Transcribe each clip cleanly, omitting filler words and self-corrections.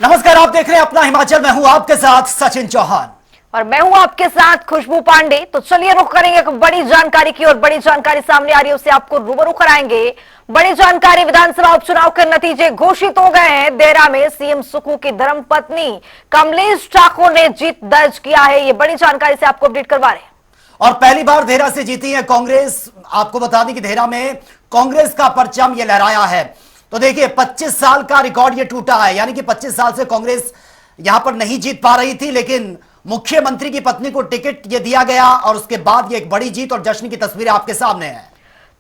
नमस्कार, आप देख रहे हैं अपना हिमाचल। मैं हूं आपके साथ सचिन चौहान और मैं हूं आपके साथ खुशबू पांडे। तो चलिए रुख करेंगे एक बड़ी जानकारी की और बड़ी जानकारी सामने आ रही है, उससे आपको रूबरू कराएंगे। बड़ी जानकारी, विधानसभा उपचुनाव के नतीजे घोषित हो गए हैं। देहरा में सीएम सुक्खू की धर्मपत्नी कमलेश ठाकुर ने जीत दर्ज किया है। ये बड़ी जानकारी से आपको अपडेट करवा रहे हैं। और पहली बार देहरा से जीती है कांग्रेस। आपको बता दें कि देहरा में कांग्रेस का परचम ये लहराया है। तो देखिए 25 साल का रिकॉर्ड ये टूटा है, यानी कि 25 साल से कांग्रेस यहां पर नहीं जीत पा रही थी, लेकिन मुख्यमंत्री की पत्नी को टिकट ये दिया गया और उसके बाद ये एक बड़ी जीत और जश्न की तस्वीरें आपके सामने हैं।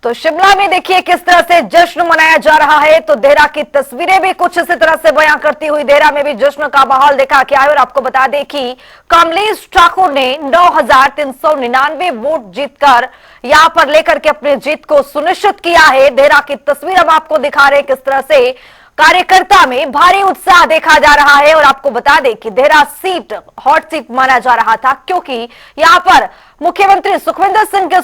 तो शिमला में देखिए किस तरह से जश्न मनाया जा रहा है। तो देहरा की तस्वीरें भी कुछ इसी तरह से बयां करती हुई देहरा में भी जश्न का माहौल देखा गया है। और आपको बता दें कि कमलेश ठाकुर ने 9,399 वोट जीतकर यहां पर लेकर के अपनी जीत को सुनिश्चित किया है। देहरा की तस्वीर हम आपको दिखा रहे हैं किस तरह से कार्यकर्ता में भारी उत्साह देखा जा रहा है। और आपको बता दें कि देहरा सीट हॉट सीट माना जा रहा था, क्योंकि यहां पर मुख्यमंत्री सुखविंदर सिंह के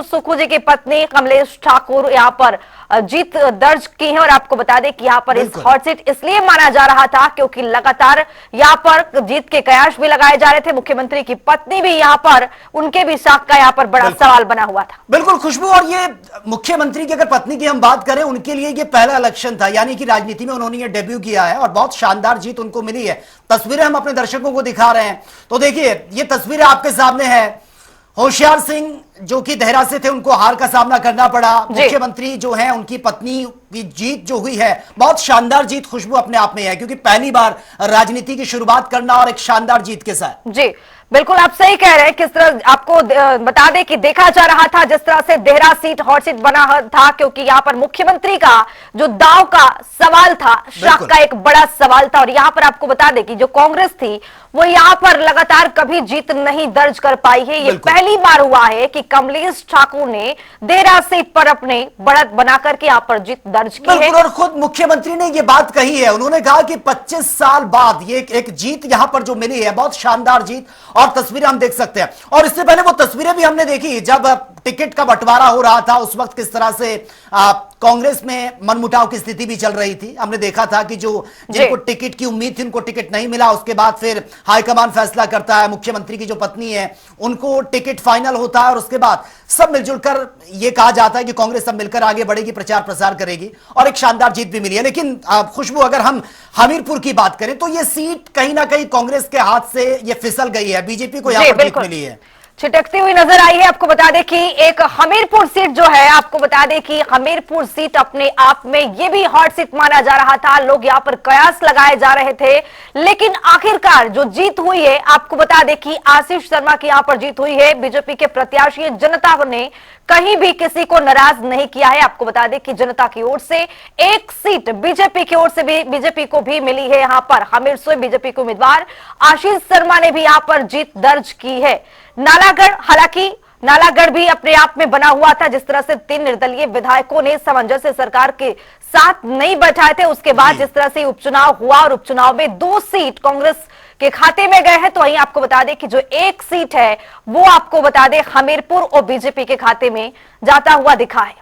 सुक्खू जी की पत्नी कमलेश ठाकुर यहां पर जीत दर्ज की है। और आपको बता दें कि यहां पर इस हॉट सीट इसलिए माना जा रहा था क्योंकि लगातार यहां पर जीत के कयास भी लगाए जा रहे थे। मुख्यमंत्री की पत्नी भी यहां पर, उनके भी साख का यहां पर बड़ा सवाल बना हुआ था। बिल्कुल खुशबू, और ये मुख्यमंत्री की अगर पत्नी की हम बात करें, उनके लिए ये पहला इलेक्शन था, यानी कि राजनीति में उन्होंने ये डेब्यू किया है और बहुत शानदार जीत उनको मिली है। तस्वीरें हम अपने दर्शकों को दिखा रहे हैं। तो देखिए ये तस्वीरें आपके सामने है। होशियार सिंह जो कि देहरा से थे, उनको हार का सामना करना पड़ा। मुख्यमंत्री जो है, उनकी पत्नी की जीत जो हुई है, बहुत शानदार जीत खुशबू अपने आप में है, क्योंकि पहली बार राजनीति की शुरुआत करना और एक शानदार जीत के साथ। जी बिल्कुल, आप सही कह रहे हैं। किस तरह आपको बता दें कि देखा जा रहा था जिस तरह से देहरा सीट हॉट सीट बना था, क्योंकि यहाँ पर मुख्यमंत्री का जो दाव का सवाल था, शाख का एक बड़ा सवाल था। और यहाँ पर आपको बता दें कि जो कांग्रेस थी वो यहाँ पर लगातार कभी जीत नहीं दर्ज कर पाई है। ये पहली बार हुआ है कि कमलेश ठाकुर ने देहरा सीट पर अपने बढ़त बनाकर के यहाँ पर जीत दर्ज की है। और खुद मुख्यमंत्री ने ये बात कही है। उन्होंने कहा कि 25 साल बाद ये एक जीत यहाँ पर जो मिली है, बहुत शानदार जीत। और तस्वीरें हम देख सकते हैं, और इससे पहले वो तस्वीरें भी हमने देखी जब टिकट का बंटवारा हो रहा था। उस वक्त किस तरह से कांग्रेस में मनमुटाव की स्थिति भी चल रही थी। हमने देखा था कि जो जिनको टिकट की उम्मीद थी उनको टिकट नहीं मिला। उसके बाद फिर हाईकमान फैसला करता है, मुख्यमंत्री की जो पत्नी है उनको टिकट फाइनल होता है, और उसके बाद सब मिलजुल कर यह कहा जाता है कि कांग्रेस सब मिलकर आगे बढ़ेगी, प्रचार प्रसार करेगी, और एक शानदार जीत भी मिली है। लेकिन खुशबू, अगर हम हमीरपुर की बात करें तो यह सीट कहीं ना कहीं कांग्रेस के हाथ से यह फिसल गई है। बीजेपी को यहां पर जीत मिली है, छिटकती हुई नजर आई है। आपको बता दें कि एक हमीरपुर सीट जो है, आपको बता दें कि हमीरपुर सीट अपने आप में ये भी हॉट सीट माना जा रहा था। लोग यहाँ पर कयास लगाए जा रहे थे, लेकिन आखिरकार जो जीत हुई है, आपको बता दें कि आशीष शर्मा की यहाँ पर जीत हुई है। बीजेपी के प्रत्याशी, जनता ने कहीं भी किसी को नाराज नहीं किया है। आपको बता दें कि जनता की ओर से एक सीट बीजेपी की ओर से भी बीजेपी को भी मिली है। यहाँ पर हमीरपुर बीजेपी के उम्मीदवार आशीष शर्मा ने भी यहाँ पर जीत दर्ज की है। नालागढ़, हालांकि नालागढ़ भी अपने आप में बना हुआ था। जिस तरह से 3 निर्दलीय विधायकों ने सामंजस्य सरकार के साथ नहीं बैठाए थे, उसके बाद जिस तरह से उपचुनाव हुआ और उपचुनाव में 2 सीट कांग्रेस के खाते में गए हैं। तो वहीं आपको बता दें कि जो एक सीट है वो आपको बता दें हमीरपुर और बीजेपी के खाते में जाता हुआ दिखा है।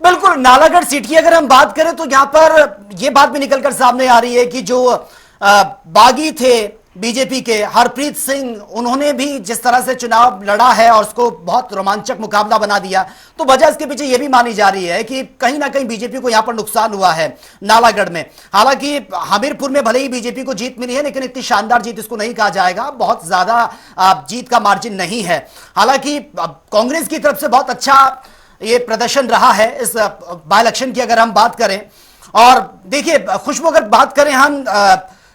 बिल्कुल, नालागढ़ सीट की अगर हम बात करें तो यहां पर यह बात भी निकलकर सामने आ रही है कि जो बागी थे बीजेपी के हरप्रीत सिंह, उन्होंने भी जिस तरह से चुनाव लड़ा है और उसको बहुत रोमांचक मुकाबला बना दिया, तो वजह इसके पीछे यह भी मानी जा रही है कि कहीं ना कहीं बीजेपी को यहां पर नुकसान हुआ है नालागढ़ में। हालांकि हमीरपुर में भले ही बीजेपी को जीत मिली है, लेकिन इतनी शानदार जीत इसको नहीं कहा जाएगा, बहुत ज्यादा जीत का मार्जिन नहीं है। हालांकि कांग्रेस की तरफ से बहुत अच्छा ये प्रदर्शन रहा है इस बाय इलेक्शन की अगर हम बात करें। और देखिए खुशबू, अगर बात करें हम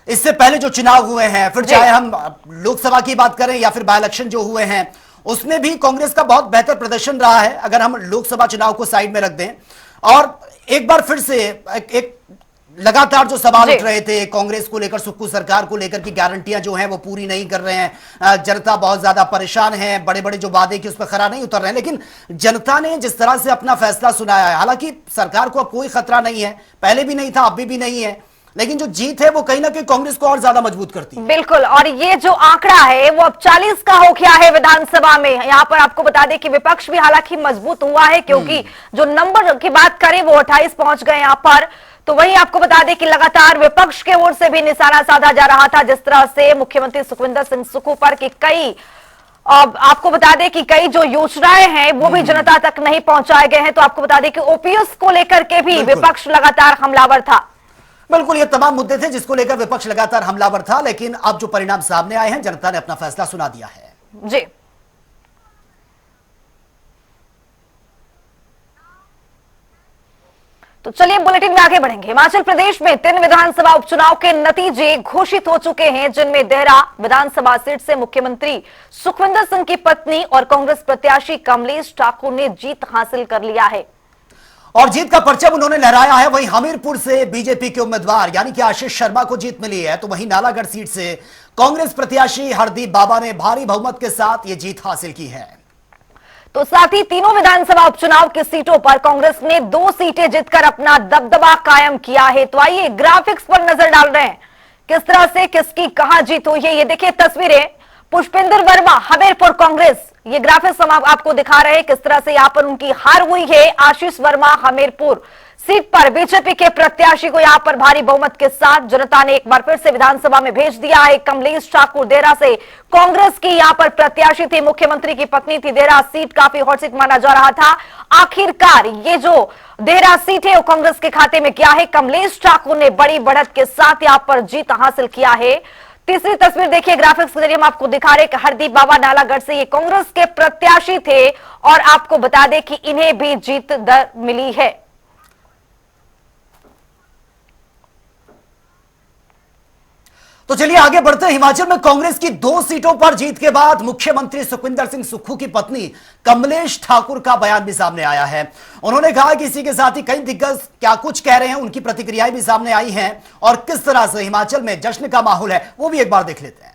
इससे पहले जो चुनाव हुए हैं, फिर चाहे हम लोकसभा की बात करें या फिर बाय इलेक्शन जो हुए हैं, उसमें भी कांग्रेस का बहुत बेहतर प्रदर्शन रहा है। अगर हम लोकसभा चुनाव को साइड में रख दें, और एक बार फिर से एक लगातार जो सवाल उठ रहे थे कांग्रेस को लेकर, सुक्खू सरकार को लेकर की गारंटियां जो हैं वो पूरी नहीं कर रहे हैं, जनता बहुत ज्यादा परेशान है, बड़े बड़े जो वादे कि उस पर खरा नहीं उतर रहे हैं। लेकिन जनता ने जिस तरह से अपना फैसला सुनाया है, हालांकि सरकार को अब कोई खतरा नहीं है, पहले भी नहीं था, अभी भी नहीं है, लेकिन जो जीत है वो कहीं ना कहीं कांग्रेस को और ज्यादा मजबूत करती है। बिल्कुल, और ये जो आंकड़ा है वो अब 40 का हो गया है विधानसभा में। यहाँ पर आपको बता दें कि विपक्ष भी हालांकि मजबूत हुआ है, क्योंकि जो नंबर की बात करें वो 28 पहुंच गए यहाँ पर। तो वहीं आपको बता दें कि लगातार विपक्ष के ओर से भी निशाना साधा जा रहा था, जिस तरह से मुख्यमंत्री सुखविंदर सिंह सुक्खू पर कि कई आपको बता दें कि कई जो योजनाएं हैं वो भी जनता तक नहीं पहुंचाए गए हैं। तो आपको बता दें कि ओपीएस को लेकर के भी विपक्ष लगातार हमलावर था। बिल्कुल, ये तमाम मुद्दे थे जिसको लेकर विपक्ष लगातार हमलावर था, लेकिन अब जो परिणाम सामने आए हैं, जनता ने अपना फैसला सुना दिया है। जी, तो चलिए बुलेटिन में आगे बढ़ेंगे। हिमाचल प्रदेश में 3 विधानसभा उपचुनाव के नतीजे घोषित हो चुके हैं, जिनमें देहरा विधानसभा सीट से मुख्यमंत्री सुखविंदर सिंह की पत्नी और कांग्रेस प्रत्याशी कमलेश ठाकुर ने जीत हासिल कर लिया है और जीत का परचम उन्होंने लहराया है। वहीं हमीरपुर से बीजेपी के उम्मीदवार यानी कि आशीष शर्मा को जीत मिली है, तो वहीं नालागढ़ सीट से कांग्रेस प्रत्याशी हरदीप बाबा ने भारी बहुमत के साथ ये जीत हासिल की है। तो साथ ही तीनों विधानसभा उपचुनाव की सीटों पर कांग्रेस ने 2 सीटें जीतकर अपना दबदबा कायम किया है। तो आइए ग्राफिक्स पर नजर डाल रहे हैं, किस तरह से किसकी कहां जीत हुई है। ये देखिए तस्वीरें, पुष्पेंद्र वर्मा हमीरपुर कांग्रेस, ये ग्राफिक्स हम आपको दिखा रहे हैं किस तरह से यहां पर उनकी हार हुई है। आशीष वर्मा हमीरपुर सीट पर बीजेपी के प्रत्याशी को यहां पर भारी बहुमत के साथ जनता ने एक बार फिर से विधानसभा में भेज दिया है। कमलेश ठाकुर देहरा से कांग्रेस की यहां पर प्रत्याशी थी, मुख्यमंत्री की पत्नी थी। देहरा सीट काफी हॉट सीट माना जा रहा था। आखिरकार ये जो देहरा सीट है वो कांग्रेस के खाते में क्या है। कमलेश ठाकुर ने बड़ी बढ़त के साथ यहां पर जीत हासिल किया है। तीसरी तस्वीर देखिए, ग्राफिक्स के जरिए हम आपको दिखा रहे कि हरदीप बाबा नालागढ़ से ये कांग्रेस के प्रत्याशी थे और आपको बता दें कि इन्हें भी जीत मिली है। तो चलिए आगे बढ़ते हैं। हिमाचल में कांग्रेस की 2 सीटों पर जीत के बाद मुख्यमंत्री सुखविंदर सिंह सुक्खू की पत्नी कमलेश ठाकुर का बयान भी सामने आया है। उन्होंने कहा कि इसी के साथ ही कई दिग्गज क्या कुछ कह रहे हैं, उनकी प्रतिक्रियाएं भी सामने आई हैं और किस तरह से हिमाचल में जश्न का माहौल है वो भी एक बार देख लेते हैं।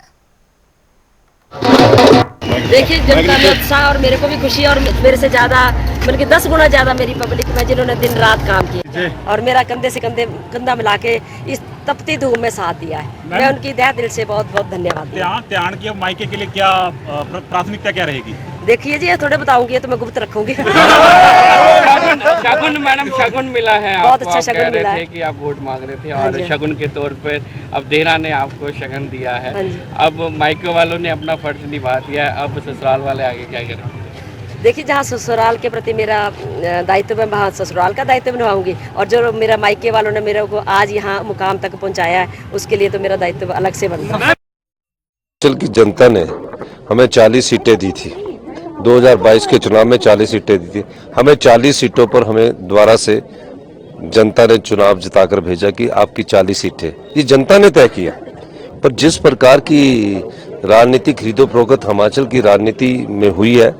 देखिए जनता में उत्साह और मेरे को भी खुशी है और मेरे से ज्यादा बल्कि 10 गुना ज्यादा मेरी पब्लिक में जिन्होंने दिन रात काम किया और मेरा कंधे से कंधा मिला के इस तपती धूप में साथ दिया है। मैं उनकी तहे दिल से बहुत बहुत धन्यवाद। त्यान की मायके के लिए क्या प्राथमिकता क्या रहेगी? देखिए जी थोड़े बताऊंगी तो मैं गुप्त रखूंगी। शगुन मैडम, शगुन मिला है बहुत आपको, अच्छा आप शगुन कह मिला रहे है थे कि आप वोट मांग रहे थे और शगुन के तौर पर अब देहरा ने आपको शगुन दिया है। अब मायके वालों ने अपना फर्ज निभा दिया है, अब ससुराल वाले आगे क्या करें? देखिए जहाँ ससुराल के प्रति मेरा दायित्व है वहाँ ससुराल का दायित्व निभाऊंगी और जो मेरा मायके वालों ने मेरे को आज यहाँ मुकाम तक पहुँचाया है उसके लिए तो मेरा दायित्व अलग से बनता है। हिमाचल की जनता ने हमें 40 सीटें दी थी। 2022 के चुनाव में 40 सीटें दी थी। हमें 40 सीटों पर हमें दोबारा से जनता ने चुनाव जिताकर भेजा कि आपकी 40 सीटें, ये जनता ने तय किया। पर जिस प्रकार की राजनीति खरीदो फरोख्त हिमाचल की राजनीति में हुई है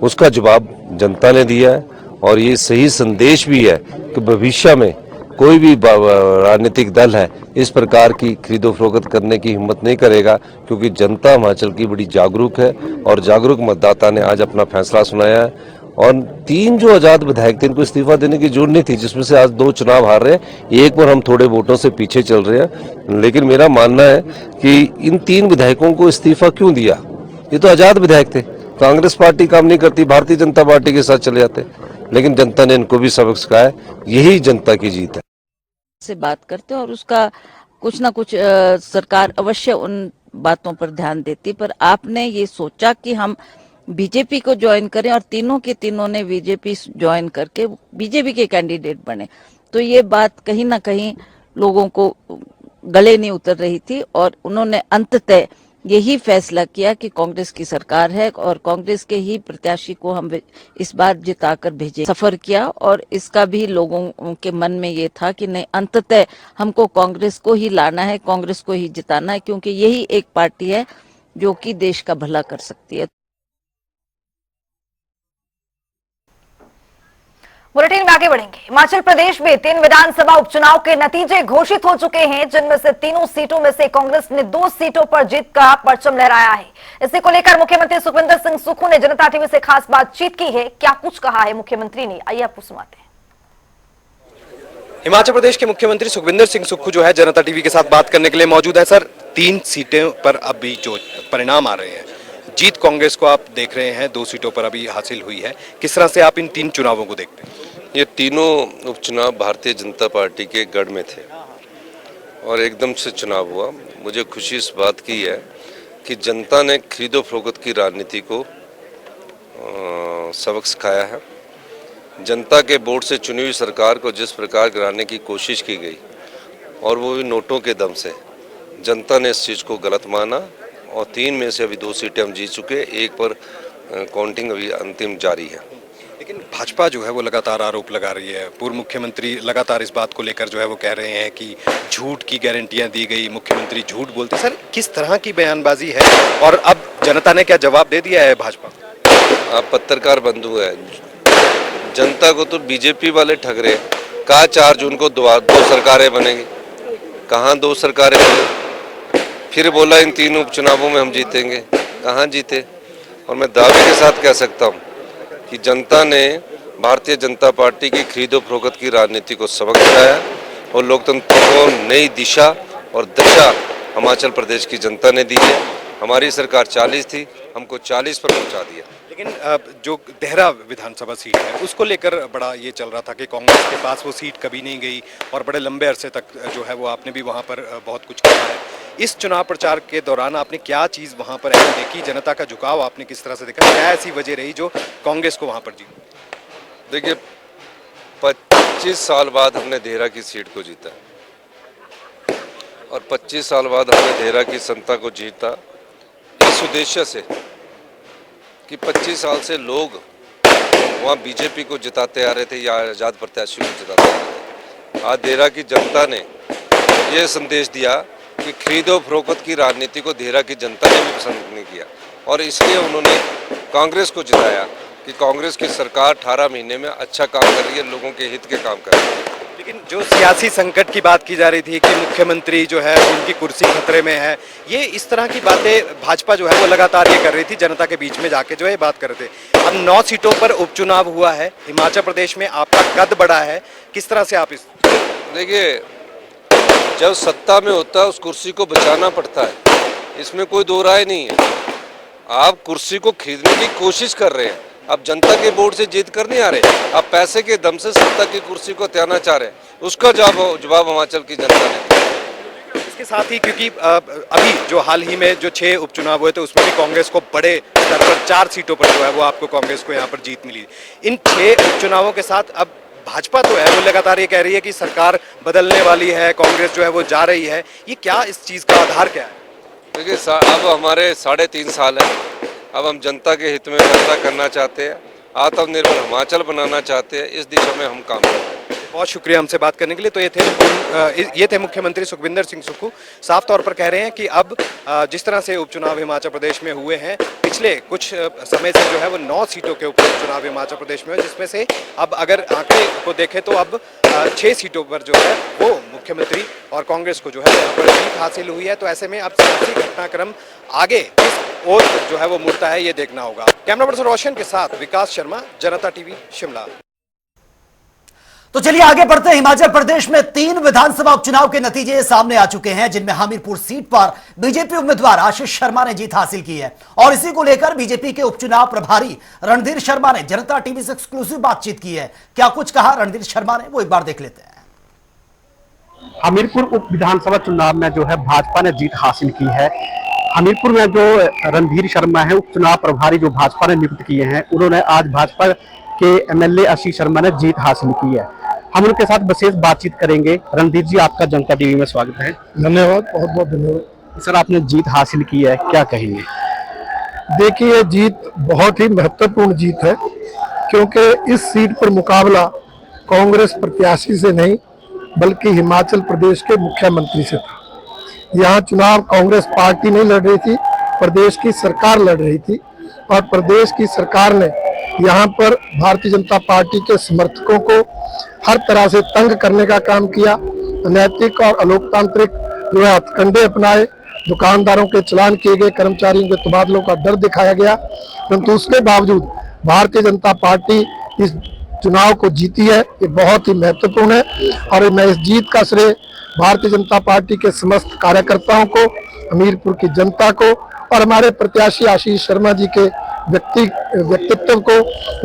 उसका जवाब जनता ने दिया है और ये सही संदेश भी है कि भविष्य में कोई भी राजनीतिक दल है इस प्रकार की खरीदो फरोख्त करने की हिम्मत नहीं करेगा, क्योंकि जनता हिमाचल की बड़ी जागरूक है और जागरूक मतदाता ने आज अपना फैसला सुनाया है। और 3 जो आजाद विधायक थे इनको इस्तीफा देने की जरूरत नहीं थी, जिसमें से आज 2 चुनाव हार रहे हैं, एक पर हम थोड़े वोटों से पीछे चल रहे हैं। लेकिन मेरा मानना है कि इन 3 विधायकों को इस्तीफा क्यों दिया, ये तो आजाद विधायक थे। कांग्रेस पार्टी काम नहीं करती, भारतीय जनता पार्टी के साथ चले जाते, लेकिन जनता ने इनको भी सबक सिखाया। यही जनता की जीत है। से बात करते और उसका कुछ ना कुछ सरकार अवश्य उन बातों पर ध्यान देती, पर आपने ये सोचा कि हम बीजेपी को ज्वाइन करें और तीनों के तीनों ने बीजेपी ज्वाइन करके बीजेपी के कैंडिडेट बने, तो ये बात कहीं ना कहीं लोगों को गले नहीं उतर रही थी और उन्होंने अंततः यही फैसला किया कि कांग्रेस की सरकार है और कांग्रेस के ही प्रत्याशी को हम इस बार जिताकर भेजे। सफर किया और इसका भी लोगों के मन में ये था कि नहीं, अंततः हमको कांग्रेस को ही लाना है, कांग्रेस को ही जिताना है, क्योंकि यही एक पार्टी है जो कि देश का भला कर सकती है। बुलेटिन में आगे बढ़ेंगे। हिमाचल प्रदेश में 3 विधानसभा उपचुनाव के नतीजे घोषित हो चुके हैं, जिनमें से तीनों सीटों में से कांग्रेस ने 2 सीटों पर जीत का परचम लहराया है। इसी को लेकर मुख्यमंत्री सुखविंदर सिंह सुक्खू ने जनता टीवी से खास बातचीत की है। क्या कुछ कहा है मुख्यमंत्री ने, आइए आपको सुनाते हैं। हिमाचल प्रदेश के मुख्यमंत्री सुखविंदर सिंह सुक्खू जो है जनता टीवी के साथ बात करने के लिए मौजूद है। सर, 3 सीटें पर अभी जो परिणाम आ रहे हैं, जीत कांग्रेस को आप देख रहे हैं, 2 सीटों पर अभी हासिल हुई है, किस तरह से आप इन 3 चुनावों को देखते हैं? ये तीनों उपचुनाव भारतीय जनता पार्टी के गढ़ में थे और एकदम से चुनाव हुआ। मुझे खुशी इस बात की है कि जनता ने खरीदो फरोख्त की राजनीति को सबक सिखाया है। जनता के वोट से चुनी हुई सरकार को जिस प्रकार गिराने की कोशिश की गई और वो भी नोटों के दम से, जनता ने इस चीज़ को गलत माना और 3 में से अभी 2 सीटें हम जीत चुके, एक पर काउंटिंग अभी अंतिम जारी है। लेकिन भाजपा जो है वो लगातार आरोप लगा रही है। पूर्व मुख्यमंत्री लगातार इस बात को लेकर जो है वो कह रहे हैं कि झूठ की गारंटियां दी गई, मुख्यमंत्री झूठ बोलते। सर, किस तरह की बयानबाजी है और अब जनता ने क्या जवाब दे दिया है भाजपा? आप पत्रकार बंधु है, जनता को तो बीजेपी वाले ठग रहे हैं। कहा 4 जून को 2 सरकारें बनेंगी, कहाँ 2 सरकारें बनी? फिर बोला इन 3 उपचुनावों में हम जीतेंगे, कहाँ जीते? और मैं दावे के साथ कह सकता हूँ कि जनता ने भारतीय जनता पार्टी की खरीदो फरोख्त की राजनीति को सबक सिखाया और लोकतंत्र को नई दिशा और दशा हिमाचल प्रदेश की जनता ने दी है। हमारी सरकार 40 थी, हमको 40 पर पहुंचा दिया। लेकिन जो देहरा विधानसभा सीट है उसको लेकर बड़ा ये चल रहा था कि कांग्रेस के पास वो सीट कभी नहीं गई और बड़े लंबे अरसे तक जो है वो आपने भी वहाँ पर बहुत कुछ किया है। इस चुनाव प्रचार के दौरान आपने क्या चीज़ वहाँ पर ऐसी देखी, जनता का झुकाव आपने किस तरह से देखा, क्या ऐसी वजह रही जो कांग्रेस को वहाँ पर जीती? देखिए, 25 साल बाद हमने देहरा की सीट को जीता और 25 साल बाद हमने देहरा की जनता को जीता इस उद्देश्य से कि 25 साल से लोग वहाँ बीजेपी को जिताते आ रहे थे या आज़ाद प्रत्याशी को जिताते आ रहे थे। आज देहरा की जनता ने ये संदेश दिया कि खरीदो फरोख्त की राजनीति को देहरा की जनता ने भी पसंद नहीं किया और इसलिए उन्होंने कांग्रेस को जिताया कि कांग्रेस की सरकार 18 महीने में अच्छा काम कर रही है, लोगों के हित के काम कर रही है। लेकिन जो सियासी संकट की बात की जा रही थी कि मुख्यमंत्री जो है उनकी कुर्सी खतरे में है, ये इस तरह की बातें भाजपा जो है वो लगातार ये कर रही थी, जनता के बीच में जाके जो है बात कर रहे थे। अब 9 सीटों पर उपचुनाव हुआ है, हिमाचल प्रदेश में आपका कद बढ़ा है, किस तरह से आप इस? देखिए, जब सत्ता में होता है उस कुर्सी को बचाना पड़ता है, इसमें कोई दो राय नहीं है। आप कुर्सी को खरीदने की कोशिश कर रहे हैं, आप जनता के वोट से जीत कर नहीं आ रहे, आप पैसे के दम से सत्ता की कुर्सी को त्यागना चाह रहे हैं। उसका जवाब हिमाचल की जनता ने। इसके साथ ही क्योंकि अभी जो हाल ही में जो 6 उपचुनाव हुए थे उसमें भी कांग्रेस को बड़े स्तर पर 4 सीटों पर जो है वो आपको कांग्रेस को यहाँ पर जीत मिली। इन 6 उपचुनावों के साथ अब भाजपा तो है वो लगातार ये कह रही है कि सरकार बदलने वाली है, कांग्रेस जो है वो जा रही है, ये क्या इस चीज़ का आधार क्या है? देखिए, अब हमारे 3.5 साल है, अब हम जनता के हित में फैसला करना चाहते हैं, आत्मनिर्भर हिमाचल बनाना चाहते हैं, इस दिशा में हम काम कर रहे हैं। बहुत शुक्रिया हमसे बात करने के लिए। तो ये थे मुख्यमंत्री सुखविंदर सिंह सुक्खू, साफ तौर पर कह रहे हैं कि अब जिस तरह से उपचुनाव हिमाचल प्रदेश में हुए हैं, पिछले कुछ समय से जो है वो 9 सीटों के ऊपर उपचुनाव हिमाचल प्रदेश में है, जिसमें से अब अगर आंकड़े को देखें तो अब 6 सीटों पर जो है वो मुख्यमंत्री और कांग्रेस को जो है यहाँ पर जीत हासिल हुई है। तो ऐसे में अब सियासी घटनाक्रम आगे किस ओर जो है वो मुड़ता है ये देखना होगा। कैमरा पर्सन रोशन के साथ विकास शर्मा, जनता टीवी, शिमला। तो चलिए आगे बढ़ते हैं। हिमाचल प्रदेश में 3 विधानसभा उपचुनाव के नतीजे सामने आ चुके हैं, जिनमें हमीरपुर सीट पर बीजेपी उम्मीदवार आशीष शर्मा ने जीत हासिल की है और इसी को लेकर बीजेपी के उपचुनाव प्रभारी रणधीर शर्मा ने जनता टीवी से एक्सक्लूसिव बातचीत की है। क्या कुछ कहा रणधीर शर्मा ने, वो एक बार देख लेते हैं। हमीरपुर उप विधानसभा चुनाव में जो है भाजपा ने जीत हासिल की है। हमीरपुर में जो रणधीर शर्मा है उपचुनाव प्रभारी जो भाजपा ने नियुक्त किए हैं, उन्होंने आज भाजपा के एमएलए आशीष शर्मा ने जीत हासिल की है। हम उनके साथ विशेष बातचीत करेंगे। रणधीर जी, आपका जनता टीवी में स्वागत है। धन्यवाद, बहुत बहुत धन्यवाद। सर, आपने जीत हासिल की है, क्या कहेंगे? देखिए, ये जीत बहुत ही महत्वपूर्ण जीत है, क्योंकि इस सीट पर मुकाबला कांग्रेस प्रत्याशी से नहीं बल्कि हिमाचल प्रदेश के मुख्यमंत्री से था। यहाँ चुनाव कांग्रेस पार्टी नहीं लड़ रही थी, प्रदेश की सरकार लड़ रही थी और प्रदेश की सरकार ने यहाँ पर भारतीय जनता पार्टी के समर्थकों को हर तरह से तंग करने का काम किया। अनैतिक और अलोकतांत्रिक जो है हथकंडे अपनाए, दुकानदारों के चलान किए गए, कर्मचारियों के तबादलों का डर दिखाया गया, परंतु उसके बावजूद भारतीय जनता पार्टी इस चुनाव को जीती है। ये बहुत ही महत्वपूर्ण है और मैं इस जीत का श्रेय भारतीय जनता पार्टी के समस्त कार्यकर्ताओं को, हमीरपुर की जनता को और हमारे प्रत्याशी आशीष शर्मा जी के व्यक्तित्व को,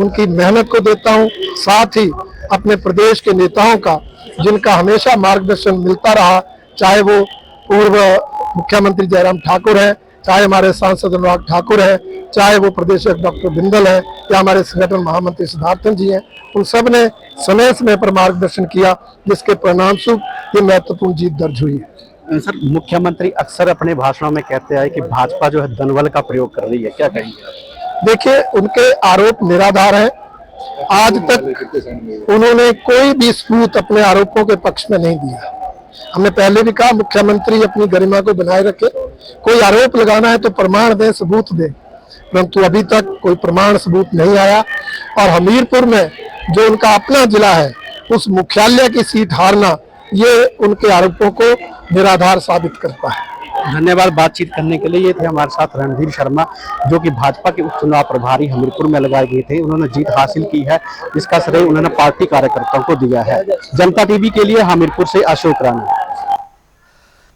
उनकी मेहनत को देता हूं। साथ ही अपने प्रदेश के नेताओं का, जिनका हमेशा मार्गदर्शन मिलता रहा, चाहे वो पूर्व मुख्यमंत्री जयराम ठाकुर हैं, चाहे हमारे सांसद अनुराग ठाकुर हैं, चाहे वो प्रदेश डॉक्टर बिंदल है, या हमारे संगठन महामंत्री सिद्धार्थन जी हैं, उन सब ने समय समय पर मार्गदर्शन किया, जिसके परिणाम स्वरूप ये महत्वपूर्ण जीत दर्ज हुई है। सर, मुख्यमंत्री अक्सर अपने भाषणों में कहते हैं कि भाजपा जो है दनबल का प्रयोग कर रही है, क्या कहेंगे? देखिए, उनके आरोप निराधार हैं। आज तक उन्होंने कोई भी सबूत अपने आरोपों के पक्ष में नहीं दिया। हमने पहले भी कहा, मुख्यमंत्री अपनी गरिमा को बनाए रखे, कोई आरोप लगाना है तो प्रमाण दें, सबूत दें, परंतु अभी तक कोई प्रमाण सबूत नहीं आया। और हमीरपुर में जो उनका अपना जिला है, उस मुख्यालय की सीट हारना, ये उनके आरोपों को निराधार साबित करता है। धन्यवाद बातचीत करने के लिए। ये थे हमारे साथ रणधीर शर्मा, जो कि भाजपा के उपचुनाव प्रभारी हमीरपुर में लगाए गए थे। उन्होंने जीत हासिल की है, जिसका श्रेय उन्होंने पार्टी कार्यकर्ताओं को दिया है। जनता टीवी के लिए हमीरपुर से अशोक राणा।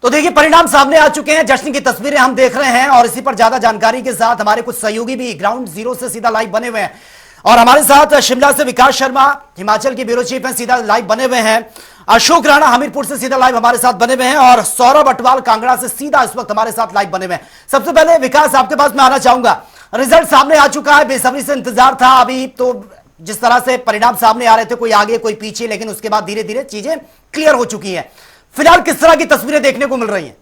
तो देखिए, परिणाम सामने आ चुके हैं, जश्न की तस्वीरें हम देख रहे हैं और इसी पर ज्यादा जानकारी के साथ हमारे कुछ सहयोगी भी ग्राउंड जीरो से सीधा लाइव बने हुए हैं। और हमारे साथ शिमला से विकास शर्मा, हिमाचल के ब्यूरो चीफ हैं, सीधा लाइव बने हुए हैं। अशोक राणा हमीरपुर से सीधा लाइव हमारे साथ बने हुए हैं और सौरभ अटवाल कांगड़ा से सीधा इस वक्त हमारे साथ लाइव बने हुए हैं। सबसे पहले विकास, आपके पास मैं आना चाहूंगा। रिजल्ट सामने आ चुका है, बेसब्री से इंतजार था। अभी तो जिस तरह से परिणाम सामने आ रहे थे, कोई आगे कोई पीछे, लेकिन उसके बाद धीरे धीरे चीजें क्लियर हो चुकी हैं। फिलहाल किस तरह की तस्वीरें देखने को मिल रही हैं?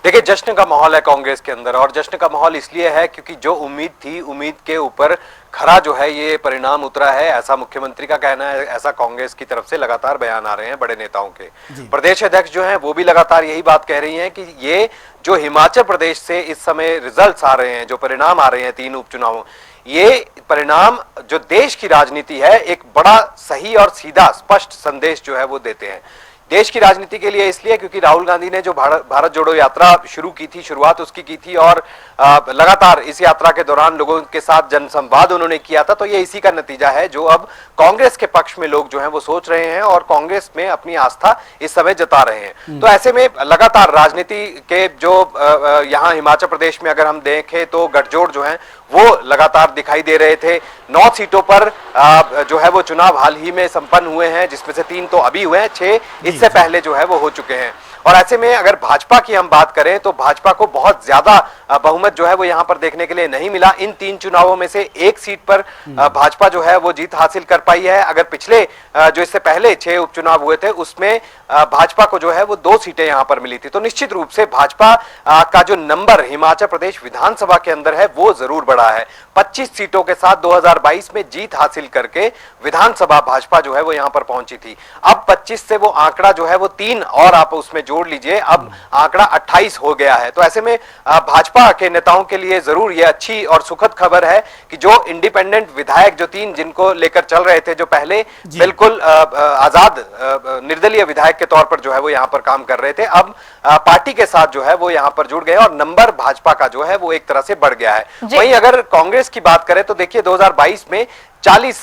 देखिए, जश्न का माहौल है कांग्रेस के अंदर, और जश्न का माहौल इसलिए है क्योंकि जो उम्मीद थी, उम्मीद के ऊपर खरा जो है ये परिणाम उतरा है, ऐसा मुख्यमंत्री का कहना है, ऐसा कांग्रेस की तरफ से लगातार बयान आ रहे हैं बड़े नेताओं के। प्रदेश अध्यक्ष जो हैं वो भी लगातार यही बात कह रही हैं कि ये जो हिमाचल प्रदेश से इस समय रिजल्ट्स आ रहे हैं, जो परिणाम आ रहे हैं 3 उपचुनावों, ये परिणाम जो देश की राजनीति है, एक बड़ा सही और सीधा स्पष्ट संदेश जो है वो देते हैं देश की राजनीति के लिए। इसलिए क्योंकि राहुल गांधी ने जो भारत जोड़ो यात्रा शुरू की थी, शुरुआत उसकी की थी, और लगातार इस यात्रा के दौरान लोगों के साथ जनसंवाद उन्होंने किया था। तो ये इसी का नतीजा है जो अब कांग्रेस के पक्ष में लोग जो हैं वो सोच रहे हैं और कांग्रेस में अपनी आस्था इस समय जता रहे हैं। तो ऐसे में लगातार राजनीति के जो यहाँ हिमाचल प्रदेश में अगर हम देखें तो गठजोड़ जो है वो लगातार दिखाई दे रहे थे। 9 सीटों पर जो है वो चुनाव हाल ही में संपन्न हुए हैं, जिसमें से 3 तो अभी हुए हैं, 6 इससे पहले जो है वो हो चुके हैं। और ऐसे में अगर भाजपा की हम बात करें तो भाजपा को बहुत ज्यादा बहुमत जो है वो यहां पर देखने के लिए नहीं मिला। इन 3 चुनावों में से 1 सीट पर भाजपा जो है वो जीत हासिल कर पाई है। अगर पिछले जो इससे पहले 6 उपचुनाव हुए थे उसमें भाजपा को जो है वो 2 सीटें यहां पर मिली थी। तो निश्चित रूप से भाजपा का जो नंबर हिमाचल प्रदेश विधानसभा के अंदर है वो जरूर बढ़ा है। 25 सीटों के साथ 2022 में जीत हासिल करके विधानसभा भाजपा जो है वो यहां पर पहुंची थी। अब 25 से वो आंकड़ा जो है वो 3 और आप उसमें जोड़ लीजिए, अब आंकड़ा 28 हो गया है। तो ऐसे में भाजपा के नेताओं के लिए जरूर ये अच्छी और सुखद खबर है कि जो इंडिपेंडेंट विधायक जो 3 जिनको लेकर चल रहे थे, जो पहले बिल्कुल आजाद निर्दलीय विधायक के तौर पर जो है वो यहां पर काम कर रहे थे, अब पार्टी के साथ जो है वो यहां पर जुड़ गए और नंबर भाजपा का जो है वो एक तरह से बढ़ गया है। वहीं अगर कांग्रेस की बात करें तो देखिए 2022 में 40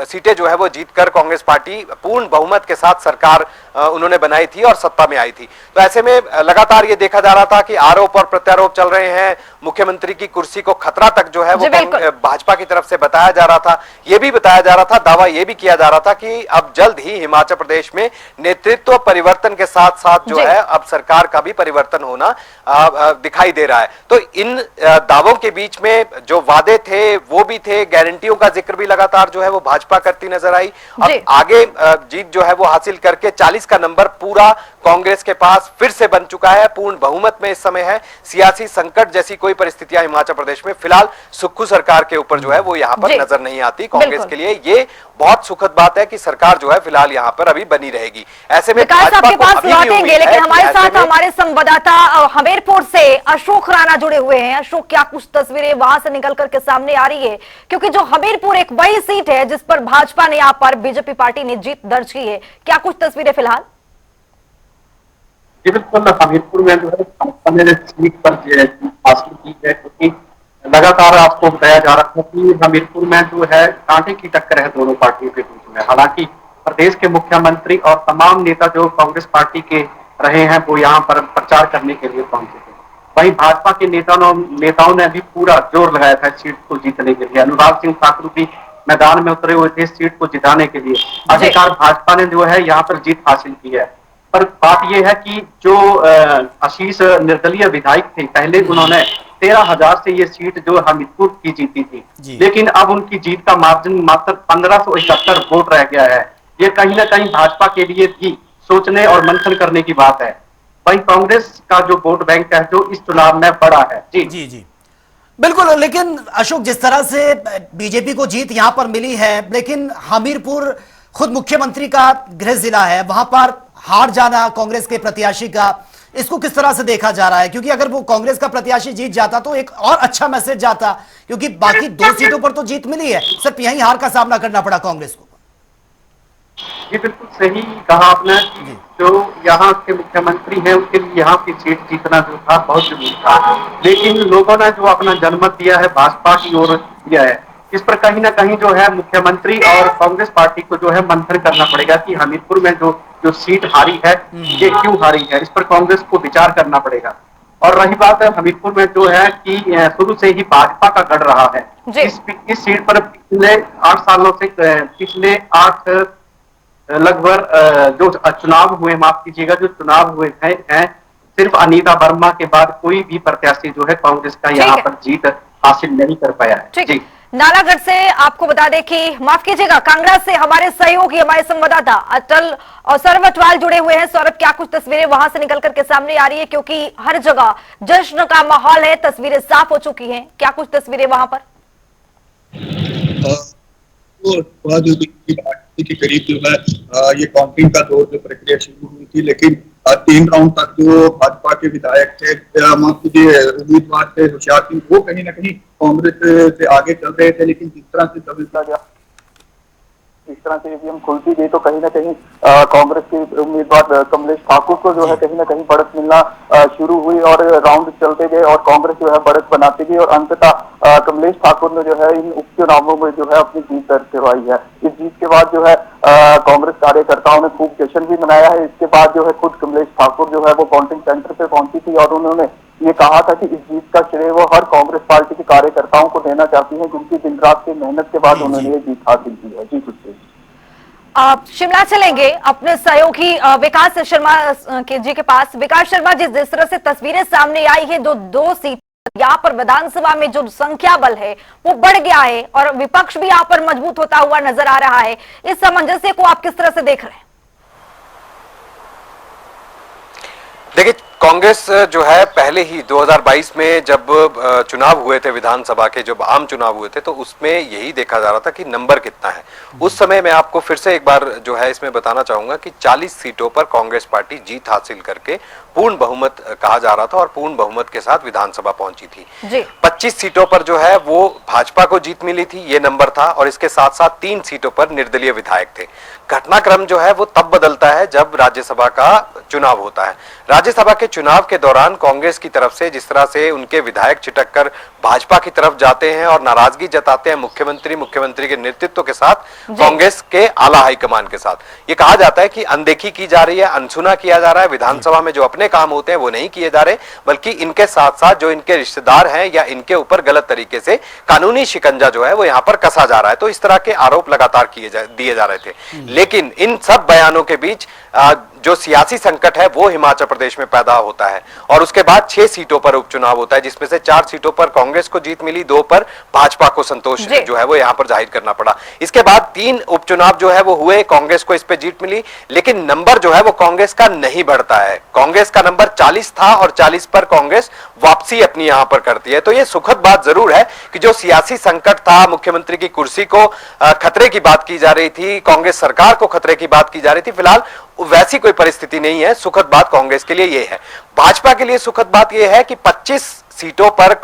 सीटें जो है वो जीतकर कांग्रेस पार्टी पूर्ण बहुमत के साथ सरकार उन्होंने बनाई थी और सत्ता में आई थी। तो ऐसे में लगातार ये देखा जा रहा था कि आरोप और प्रत्यारोप चल रहे हैं, मुख्यमंत्री की कुर्सी को खतरा तक जो है वो भाजपा की तरफ से बताया जा रहा था। ये भी बताया जा रहा था, दावा ये भी किया जा रहा था कि अब जल्द ही हिमाचल प्रदेश में नेतृत्व परिवर्तन के साथ साथ जो है अब सरकार का भी परिवर्तन होना दिखाई दे रहा है। तो इन दावों के बीच में जो वादे थे वो भी थे, गारंटियों का जिक्र भी लगातार जो है वो भाजपा करती नजर आई। अब आगे जीत जो है वो हासिल करके 40 का नंबर पूरा कांग्रेस के पास फिर से बन चुका है, पूर्ण बहुमत में इस समय है। सियासी संकट जैसी कोई परिस्थितियां हिमाचल प्रदेश में फिलहाल सुक्खू सरकार के ऊपर जो है वो यहां पर नजर नहीं आती। कांग्रेस के लिए ये बहुत सुखद बात है कि सरकार जो है फिलहाल यहां पर अभी बनी रहेगी। ऐसे में आपके पास लौटेंगे, लेकिन हमारे साथ हमारे संवाददाता हमीरपुर से अशोक राणा जुड़े हुए हैं। अशोक, क्या कुछ तस्वीरें वहां से निकल करके सामने आ रही है? क्योंकि जो हमीरपुर एक वही सीट है जिस पर भाजपा ने यहाँ पर बीजेपी पार्टी ने जीत दर्ज की है, क्या कुछ तस्वीरें फिलहाल? बिल्कुल, हमीरपुर में जो है भाजपा ने सीट पर हासिल की है, क्योंकि लगातार आपको बताया जा रहा था कि हमीरपुर में जो है कांटे की टक्कर है दोनों पार्टियों के बीच में। हालांकि प्रदेश के मुख्यमंत्री और तमाम नेता जो कांग्रेस पार्टी के रहे हैं वो यहाँ पर प्रचार करने के लिए पहुंचे थे। वहीं भाजपा के नेताओं ने भी पूरा जोर लगाया था सीट को जीतने के लिए। अनुराग सिंह ठाकुर भी मैदान में उतरे हुए थे इस सीट को जिताने के लिए। आखिरकार भाजपा ने जो है यहाँ पर जीत हासिल की है। पर बात यह है कि जो आशीष निर्दलीय विधायक थे, पहले उन्होंने 13,000 से ये सीट जो हमीरपुर की जीती थी, लेकिन अब उनकी जीत का मार्जिन मात्र 1571 वोट रह गया है। ये कहीं ना कहीं भाजपा के लिए भी सोचने और मंथन करने की बात है। वहीं कांग्रेस का जो वोट बैंक है जो इस चुनाव में बड़ा है। जी जी जी बिल्कुल। लेकिन अशोक, जिस तरह से बीजेपी को जीत यहां पर मिली है, लेकिन हमीरपुर खुद मुख्यमंत्री का गृह जिला है, वहां पर हार जाना कांग्रेस के प्रत्याशी का, इसको किस तरह से देखा जा रहा है? क्योंकि अगर वो कांग्रेस का प्रत्याशी जीत जाता तो एक और अच्छा मैसेज जाता, क्योंकि बाकी 2 सीटों पर तो जीत मिली है, सिर्फ यही हार का सामना करना पड़ा कांग्रेस को। ये बिल्कुल सही कहा आपने। जो यहाँ के मुख्यमंत्री हैं उनके लिए यहाँ की सीट जीतना जो था बहुत जरूरी था, लेकिन लोगों ने जो अपना जनमत दिया है भाजपा की ओर दिया है। इस पर कहीं ना कहीं जो है मुख्यमंत्री और कांग्रेस पार्टी को जो है मंथन करना पड़ेगा कि हमीरपुर में जो सीट हारी है ये क्यों हारी है। इस पर कांग्रेस को विचार करना पड़ेगा। और रही बात है हमीरपुर में जो है कि शुरू से ही भाजपा का गढ़ रहा है। इस सीट पर पिछले 8 सालों से पिछले 8 लगभग जो चुनाव हुए, माफ कीजिएगा, जो चुनाव हुए हैं सिर्फ अनीता वर्मा के बाद कोई भी प्रत्याशी जो है कांग्रेस का यहाँ पर जीत हासिल नहीं कर पाया है। जी नालागढ़ से आपको बता दें कि माफ कीजिएगा कांगड़ा से हमारे सहयोगी, हमारे संवाददाता अटल और सौरभ अटवाल जुड़े हुए हैं। सौरभ, क्या कुछ तस्वीरें वहां से निकल करके सामने आ रही है? क्योंकि हर जगह जश्न का माहौल है, तस्वीरें साफ हो चुकी हैं, क्या कुछ तस्वीरें वहां पर? के करीब जो है ये काउंटिंग का दौर जो प्रक्रिया शुरू हुई थी, लेकिन 3 राउंड तक जो भाजपा के विधायक थे, उम्मीदवार थे होशियार सिंह, वो कहीं ना कहीं कांग्रेस से आगे चल रहे थे। लेकिन जिस तरह से दबिता गया, इस तरह से ईवीएम खुलती गई तो कहीं ना कहीं कांग्रेस के उम्मीदवार कमलेश ठाकुर को जो है कहीं ना कहीं बढ़त मिलना शुरू हुई और राउंड चलते गए और कांग्रेस जो है बढ़त बनाती गई और अंततः कमलेश ठाकुर ने जो है इन उपचुनावों में जो है अपनी जीत दर्ज करवाई है। इस जीत के बाद जो है कांग्रेस कार्यकर्ताओं ने खूब जश्न भी मनाया है। इसके बाद जो है खुद कमलेश ठाकुर जो है वो काउंटिंग सेंटर पे पहुंची थी और उन्होंने ये कहा था कि इस जीत का श्रेय वो हर कांग्रेस पार्टी के कार्यकर्ताओं को देना चाहती है, जिनकी दिन रात की मेहनत के बाद उन्होंने ये जीत हासिल की है। जी कुछ आप शिमला चलेंगे अपने सहयोगी विकास शर्मा जी के पास। विकास शर्मा, जिस तरह से तस्वीरें सामने आई है, 2 सीट यहाँ पर विधानसभा में जो संख्या बल है वो बढ़ गया है और विपक्ष भी यहाँ पर मजबूत होता हुआ नजर आ रहा है। इस सामंजस्य को आप किस तरह से देख रहे हैं? देखिए, कांग्रेस जो है पहले ही 2022 में जब चुनाव हुए थे विधानसभा के, जब आम चुनाव हुए थे, तो उसमें यही देखा जा रहा था कि नंबर कितना है। उस समय मैं आपको फिर से एक बार जो है इसमें बताना चाहूंगा कि 40 सीटों पर कांग्रेस पार्टी जीत हासिल करके पूर्ण बहुमत कहा जा रहा था और पूर्ण बहुमत के साथ विधानसभा पहुंची थी। 25 सीटों पर जो है वो भाजपा को जीत मिली थी, ये नंबर था, और इसके साथ साथ 3 सीटों पर निर्दलीय विधायक थे। घटनाक्रम जो है वो तब बदलता है जब राज्यसभा का चुनाव होता है। राज्यसभा के चुनाव के दौरान कांग्रेस की तरफ से जिस तरह से उनके विधायक छिटक कर भाजपा की तरफ जाते हैं और नाराजगी जताते हैं मुख्यमंत्री के नेतृत्व के साथ, कांग्रेस के आला हाईकमान के साथ, ये कहा जाता है कि अनदेखी की जा रही है, अनसुना किया जा रहा है। विधानसभा में जो अपने काम होते हैं वो नहीं किए जा रहे, बल्कि इनके साथ साथ जो इनके रिश्तेदार हैं या इनके ऊपर गलत तरीके से कानूनी शिकंजा जो है वो यहाँ पर कसा जा रहा है। तो इस तरह के आरोप लगातार दिए जा रहे थे। लेकिन इन सब बयानों के बीच जो सियासी संकट है वो हिमाचल प्रदेश में पैदा होता है और उसके बाद 6 सीटों पर उपचुनाव होता है, जिसमें से 4 सीटों पर कांग्रेस को जीत मिली, 2 पर भाजपा को संतोष जो है वो यहां पर जाहिर करना पड़ा। इसके बाद 3 उपचुनाव जो है वो हुए, कांग्रेस को इस पे जीत मिली, लेकिन नंबर जो है वो कांग्रेस का नहीं बढ़ता है। कांग्रेस का नंबर 40 था और 40 पर कांग्रेस वापसी अपनी यहां पर करती है। तो ये सुखद बात जरूर है कि जो सियासी संकट था, मुख्यमंत्री की कुर्सी को खतरे की बात की जा रही थी, कांग्रेस सरकार को खतरे की बात की जा रही थी, फिलहाल वैसी कोई परिस्थिति नहीं है। सुखद बात कांग्रेस के लिए यह है। भाजपा के लिए सुखद बात यह है कि 25 सीटों पर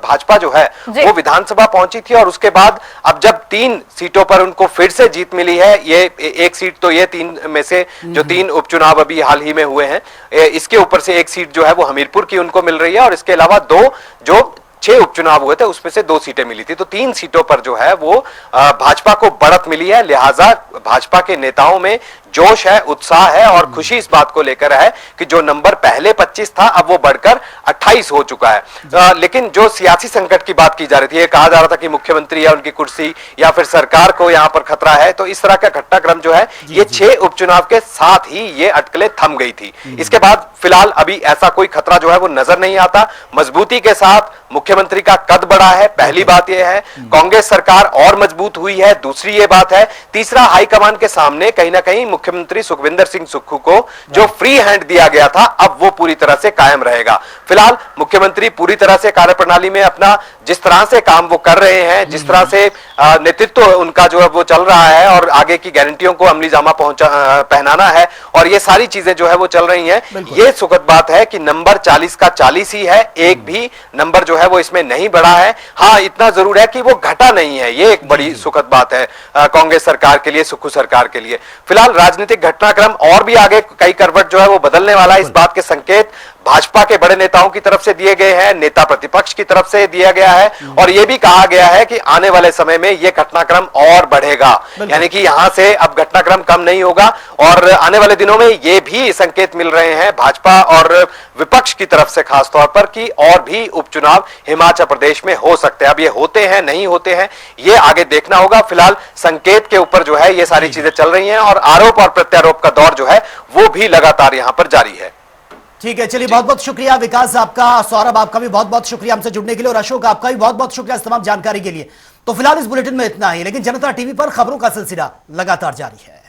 भाजपा जो है वो विधानसभा पहुंची थी और उसके बाद अब जब 3 सीटों पर उनको फिर से जीत मिली है, ये 1 सीट तो ये 3 में से जो 3 उपचुनाव अभी हाल ही में हुए हैं, इसके ऊपर से 1 सीट जो है वो हमीरपुर की उनको मिल रही है और इसके अलावा 2 जो 6 उपचुनाव हुए थे उसमें से 2 सीटें मिली थी। तो 3 सीटों पर जो है वो भाजपा को बढ़त मिली है। लिहाजा भाजपा के नेताओं में जोश है, उत्साह है और खुशी इस बात को लेकर है कि जो नंबर पहले 25 था अब वो बढ़कर 28 हो चुका है। लेकिन जो सियासी संकट की बात की जा रही थी, ये कहा जा रहा था कि मुख्यमंत्री या उनकी कुर्सी या फिर सरकार को यहां पर खतरा है, तो इस तरह का घटनाक्रम जो है ये 6 उपचुनाव के साथ ही ये अटकलें थम गई थी। इसके बाद फिलहाल अभी ऐसा कोई खतरा जो है वो नजर नहीं आता। मजबूती के साथ मुख्यमंत्री का कद बढ़ा है, पहली बात यह है। कांग्रेस सरकार और मजबूत हुई है, दूसरी ये बात है। तीसरा, हाईकमान के सामने कहीं ना कहीं मुख्यमंत्री सुखविंदर सिंह सुक्खू को जो फ्री हैंड दिया गया था अब वो पूरी तरह से कायम रहेगा। फिलहाल मुख्यमंत्री पूरी तरह से कार्यप्रणाली में अपना जिस तरह से काम वो कर रहे हैं, जिस तरह से नेतृत्व उनका जो है वो चल रहा है और आगे की गारंटियों को अमली जामा पहनाना है और ये सारी चीजें जो है वो चल रही हैं। ये सुखद बात है कि नंबर 40 का 40 ही है, एक भी नंबर जो है वो इसमें नहीं बढ़ा है। हाँ, इतना जरूर है कि वो घटा नहीं है, ये एक बड़ी सुखद बात है कांग्रेस सरकार के लिए, सुक्खू सरकार के लिए। फिलहाल राजनीतिक घटनाक्रम और भी आगे कई करवट जो है वो बदलने वाला है। इस बात के संकेत भाजपा के बड़े नेताओं की तरफ से दिए गए हैं, नेता प्रतिपक्ष की तरफ से दिया गया है और यह भी कहा गया है कि आने वाले समय में यह घटनाक्रम और बढ़ेगा, यानी कि यहां से अब घटनाक्रम कम नहीं होगा। और आने वाले दिनों में यह भी संकेत मिल रहे हैं भाजपा और विपक्ष की तरफ से खास तौर पर कि और भी उपचुनाव हिमाचल प्रदेश में हो सकते हैं। अब ये होते हैं नहीं होते हैं ये आगे देखना होगा। फिलहाल संकेत के ऊपर जो है ये सारी चीजें चल रही हैं और आरोप और प्रत्यारोप का दौर जो है वो भी लगातार यहां पर जारी है। ठीक है, चलिए बहुत बहुत शुक्रिया विकास आपका, सौरभ आपका भी बहुत बहुत शुक्रिया हमसे जुड़ने के लिए और अशोक आपका भी बहुत बहुत शुक्रिया इस तमाम जानकारी के लिए। तो फिलहाल इस बुलेटिन में इतना ही, लेकिन जनता टीवी पर खबरों का सिलसिला लगातार जारी है।